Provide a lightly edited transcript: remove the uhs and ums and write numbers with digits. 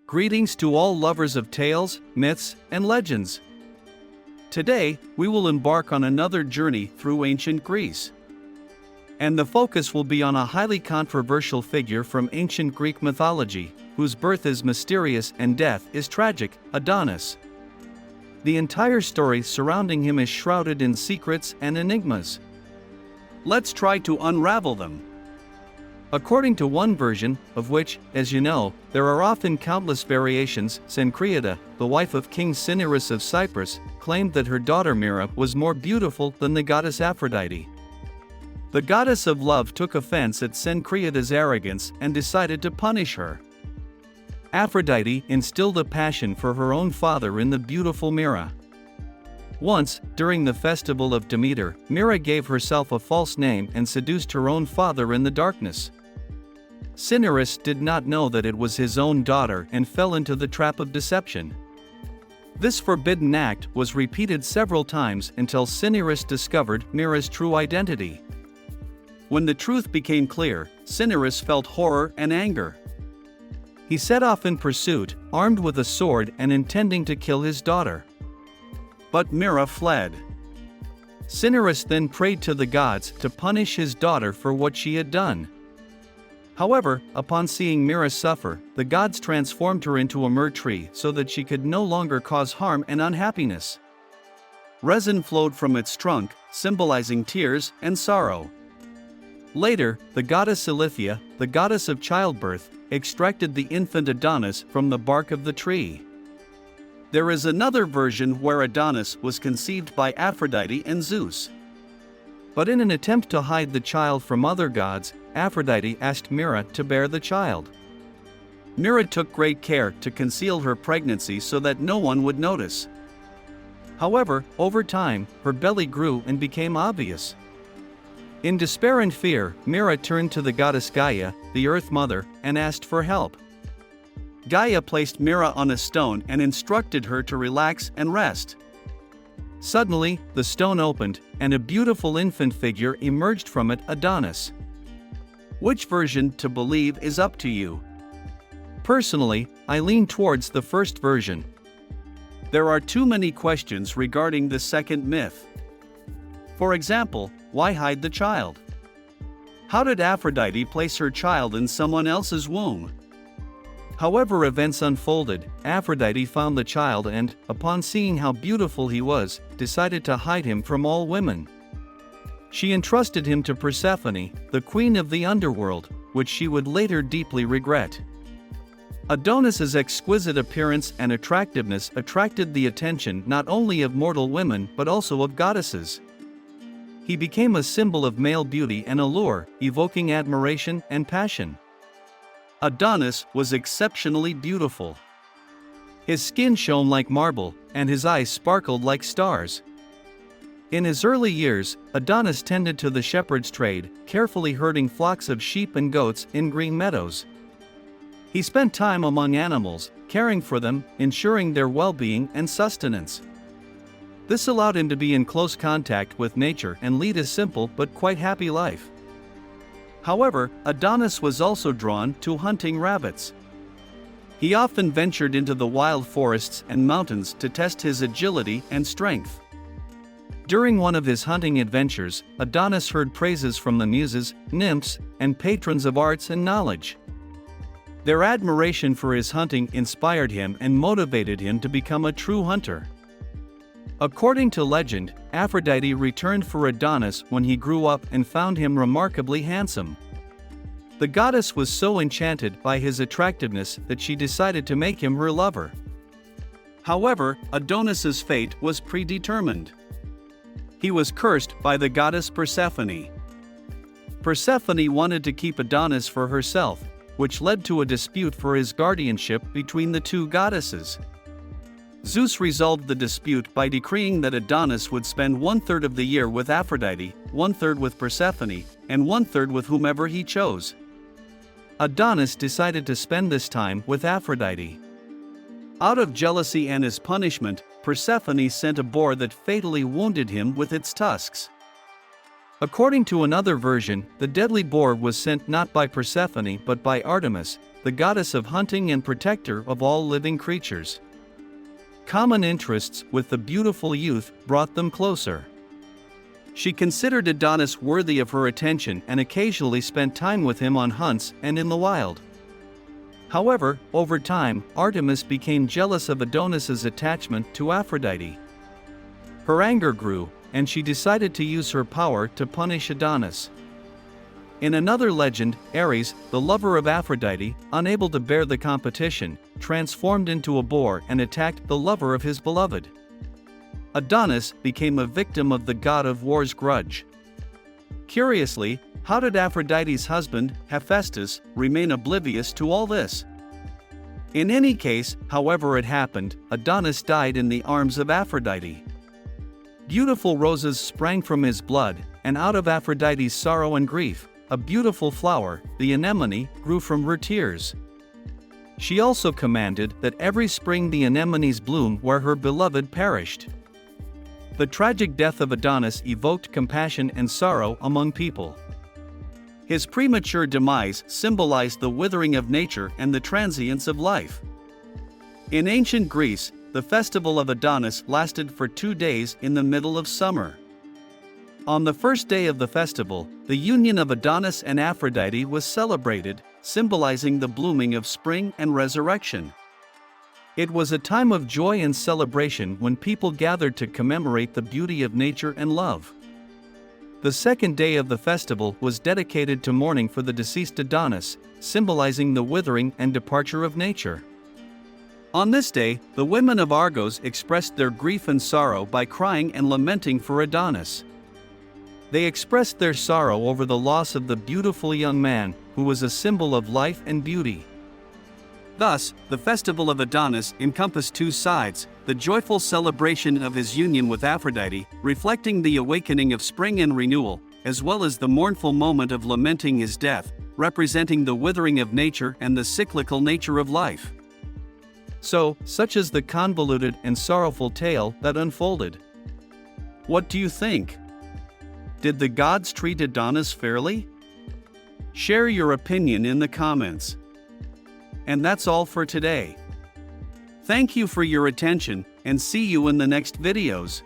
Greetings to all lovers of tales, myths, and legends. Today, we will embark on another journey through ancient Greece. And the focus will be on a highly controversial figure from ancient Greek mythology, whose birth is mysterious and death is tragic, Adonis. The entire story surrounding him is shrouded in secrets and enigmas. Let's try to unravel them. According to one version, of which, as you know, there are often countless variations, Cenchreae, the wife of King Cinyras of Cyprus, claimed that her daughter Myrrha was more beautiful than the goddess Aphrodite. The goddess of love took offense at Cenchreae's arrogance and decided to punish her. Aphrodite instilled a passion for her own father in the beautiful Myrrha. Once, during the festival of Demeter, Myrrha gave herself a false name and seduced her own father in the darkness. Cinyras did not know that it was his own daughter and fell into the trap of deception. This forbidden act was repeated several times until Cinyras discovered Myrrha's true identity. When the truth became clear, Cinyras felt horror and anger. He set off in pursuit, armed with a sword and intending to kill his daughter. But Myrrha fled. Cinyras then prayed to the gods to punish his daughter for what she had done. However, upon seeing Myrrha suffer, the gods transformed her into a myrrh tree so that she could no longer cause harm and unhappiness. Resin flowed from its trunk, symbolizing tears and sorrow. Later, the goddess Ilithyia, the goddess of childbirth, extracted the infant Adonis from the bark of the tree. There is another version where Adonis was conceived by Aphrodite and Zeus. But in an attempt to hide the child from other gods, Aphrodite asked Myrrha to bear the child. Myrrha took great care to conceal her pregnancy so that no one would notice. However, over time, her belly grew and became obvious. In despair and fear, Myrrha turned to the goddess Gaia, the Earth Mother, and asked for help. Gaia placed Myrrha on a stone and instructed her to relax and rest. Suddenly, the stone opened, and a beautiful infant figure emerged from it, Adonis. Which version to believe is up to you. Personally, I lean towards the first version. There are too many questions regarding the second myth. For example, why hide the child? How did Aphrodite place her child in someone else's womb? However events unfolded, Aphrodite found the child and, upon seeing how beautiful he was, decided to hide him from all women. She entrusted him to Persephone, the queen of the underworld, which she would later deeply regret. Adonis's exquisite appearance and attractiveness attracted the attention not only of mortal women but also of goddesses. He became a symbol of male beauty and allure, evoking admiration and passion. Adonis was exceptionally beautiful. His skin shone like marble, and his eyes sparkled like stars. In his early years, Adonis tended to the shepherd's trade, carefully herding flocks of sheep and goats in green meadows. He spent time among animals, caring for them, ensuring their well-being and sustenance. This allowed him to be in close contact with nature and lead a simple but quite happy life. However, Adonis was also drawn to hunting rabbits. He often ventured into the wild forests and mountains to test his agility and strength. During one of his hunting adventures, Adonis heard praises from the muses, nymphs, and patrons of arts and knowledge. Their admiration for his hunting inspired him and motivated him to become a true hunter. According to legend, Aphrodite returned for Adonis when he grew up and found him remarkably handsome. The goddess was so enchanted by his attractiveness that she decided to make him her lover. However, Adonis's fate was predetermined. He was cursed by the goddess Persephone. Persephone wanted to keep Adonis for herself, which led to a dispute for his guardianship between the two goddesses. Zeus resolved the dispute by decreeing that Adonis would spend 1/3 of the year with Aphrodite, 1/3 with Persephone, and 1/3 with whomever he chose. Adonis decided to spend this time with Aphrodite. Out of jealousy and as punishment, Persephone sent a boar that fatally wounded him with its tusks. According to another version, the deadly boar was sent not by Persephone but by Artemis, the goddess of hunting and protector of all living creatures. Common interests with the beautiful youth brought them closer. She considered Adonis worthy of her attention and occasionally spent time with him on hunts and in the wild. However, over time, Artemis became jealous of Adonis's attachment to Aphrodite. Her anger grew, and she decided to use her power to punish Adonis. In another legend, Ares, the lover of Aphrodite, unable to bear the competition, transformed into a boar and attacked the lover of his beloved. Adonis became a victim of the god of war's grudge. Curiously, how did Aphrodite's husband, Hephaestus, remain oblivious to all this? In any case, however it happened, Adonis died in the arms of Aphrodite. Beautiful roses sprang from his blood, and out of Aphrodite's sorrow and grief, a beautiful flower, the anemone, grew from her tears. She also commanded that every spring the anemones bloom where her beloved perished. The tragic death of Adonis evoked compassion and sorrow among people. His premature demise symbolized the withering of nature and the transience of life. In ancient Greece, the festival of Adonis lasted for 2 days in the middle of summer. On the first day of the festival, the union of Adonis and Aphrodite was celebrated, symbolizing the blooming of spring and resurrection. It was a time of joy and celebration when people gathered to commemorate the beauty of nature and love. The second day of the festival was dedicated to mourning for the deceased Adonis, symbolizing the withering and departure of nature. On this day, the women of Argos expressed their grief and sorrow by crying and lamenting for Adonis. They expressed their sorrow over the loss of the beautiful young man, who was a symbol of life and beauty. Thus, the festival of Adonis encompassed 2 sides, the joyful celebration of his union with Aphrodite, reflecting the awakening of spring and renewal, as well as the mournful moment of lamenting his death, representing the withering of nature and the cyclical nature of life. So, such is the convoluted and sorrowful tale that unfolded. What do you think? Did the gods treat Adonis fairly? Share your opinion in the comments. And that's all for today. Thank you for your attention, and see you in the next videos.